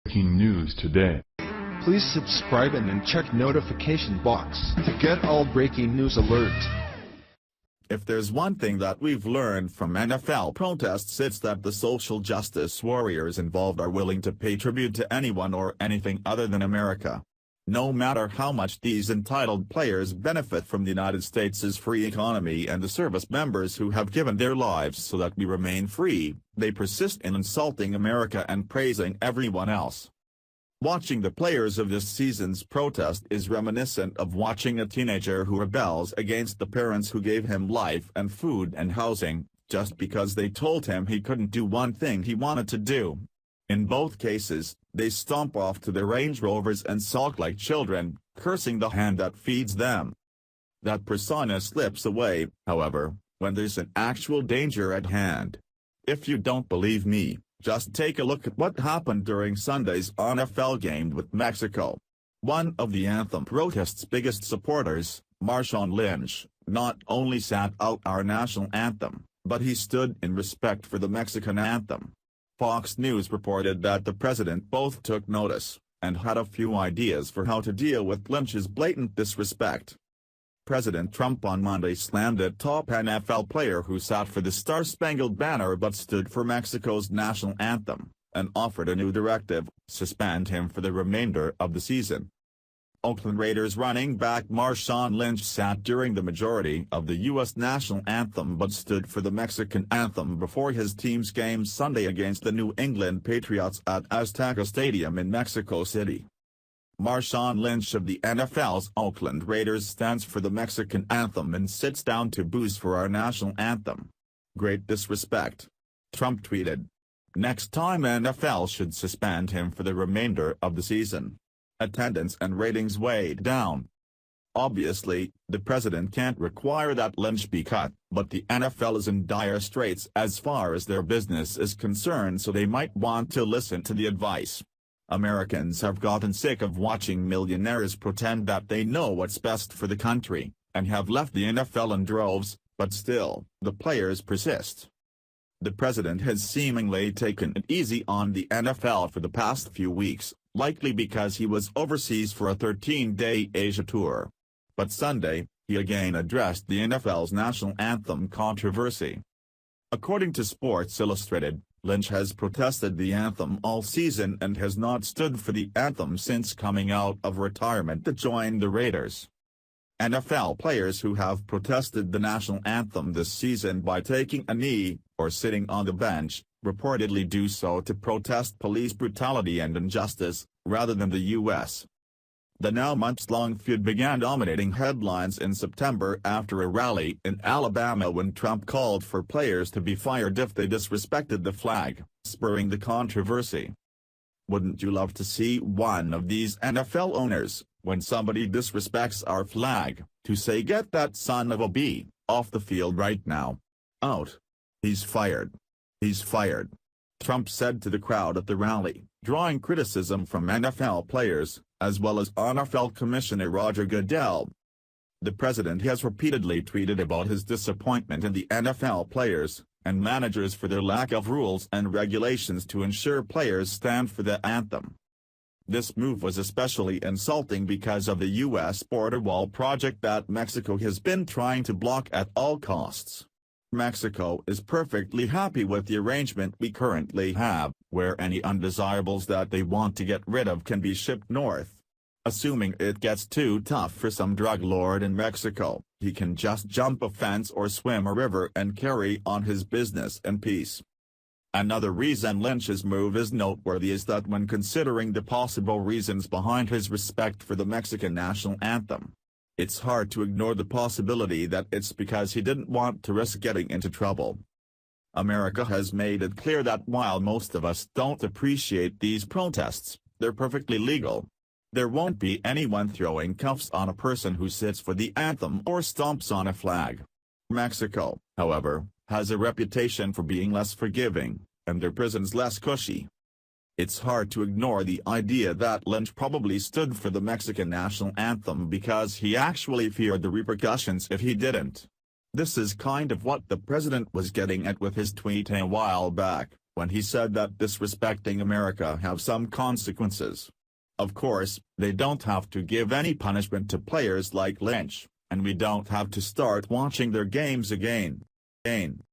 Breaking news today. Please subscribe and then check notification box to get all breaking news alerts. If there's one thing that we've learned from NFL protests, it's that the social justice warriors involved are willing to pay tribute to anyone or anything other than America. No matter how much these entitled players benefit from the United States' free economy and the service members who have given their lives so that we remain free, they persist in insulting America and praising everyone else. Watching the players of this season's protest is reminiscent of watching a teenager who rebels against the parents who gave him life and food and housing, just because they told him he couldn't do one thing he wanted to do. In both cases, they stomp off to their Range Rovers and sulk like children, cursing the hand that feeds them. That persona slips away, however, when there's an actual danger at hand. If you don't believe me, just take a look at what happened during Sunday's NFL game with Mexico. One of the anthem protest's biggest supporters, Marshawn Lynch, not only sat out our national anthem, but he stood in respect for the Mexican anthem. Fox News reported that the president both took notice, and had a few ideas for how to deal with Lynch's blatant disrespect. President Trump on Monday slammed a top NFL player who sat for the Star-Spangled Banner but stood for Mexico's national anthem, and offered a new directive: suspend him for the remainder of the season. Oakland Raiders running back Marshawn Lynch sat during the majority of the U.S. national anthem but stood for the Mexican anthem before his team's game Sunday against the New England Patriots at Azteca Stadium in Mexico City. Marshawn Lynch of the NFL's Oakland Raiders stands for the Mexican anthem and sits down to booze for our national anthem. Great disrespect. Trump tweeted. Next time NFL should suspend him for the remainder of the season. Attendance and ratings weighed down. Obviously, the president can't require that Lynch be cut, but the NFL is in dire straits as far as their business is concerned, so they might want to listen to the advice. Americans have gotten sick of watching millionaires pretend that they know what's best for the country, and have left the NFL in droves, but still, the players persist. The president has seemingly taken it easy on the NFL for the past few weeks, likely because he was overseas for a 13-day Asia tour. But Sunday, he again addressed the NFL's national anthem controversy. According to Sports Illustrated, Lynch has protested the anthem all season and has not stood for the anthem since coming out of retirement to join the Raiders. NFL players who have protested the national anthem this season by taking a knee, or sitting on the bench, reportedly do so to protest police brutality and injustice, rather than the U.S. The now months-long feud began dominating headlines in September after a rally in Alabama when Trump called for players to be fired if they disrespected the flag, spurring the controversy. Wouldn't you love to see one of these NFL owners, when somebody disrespects our flag, to say "Get that son of a b off the field right now. Out. He's fired. He's fired," Trump said to the crowd at the rally, drawing criticism from NFL players, as well as NFL Commissioner Roger Goodell. The president has repeatedly tweeted about his disappointment in the NFL players and managers for their lack of rules and regulations to ensure players stand for the anthem. This move was especially insulting because of the U.S. border wall project that Mexico has been trying to block at all costs. Mexico is perfectly happy with the arrangement we currently have, where any undesirables that they want to get rid of can be shipped north. Assuming it gets too tough for some drug lord in Mexico, he can just jump a fence or swim a river and carry on his business in peace. Another reason Lynch's move is noteworthy is that when considering the possible reasons behind his respect for the Mexican national anthem, it's hard to ignore the possibility that it's because he didn't want to risk getting into trouble. America has made it clear that while most of us don't appreciate these protests, they're perfectly legal. There won't be anyone throwing cuffs on a person who sits for the anthem or stomps on a flag. Mexico, however, has a reputation for being less forgiving, and their prisons less cushy. It's hard to ignore the idea that Lynch probably stood for the Mexican national anthem because he actually feared the repercussions if he didn't. This is kind of what the president was getting at with his tweet a while back, when he said that disrespecting America have some consequences. Of course, they don't have to give any punishment to players like Lynch, and we don't have to start watching their games again.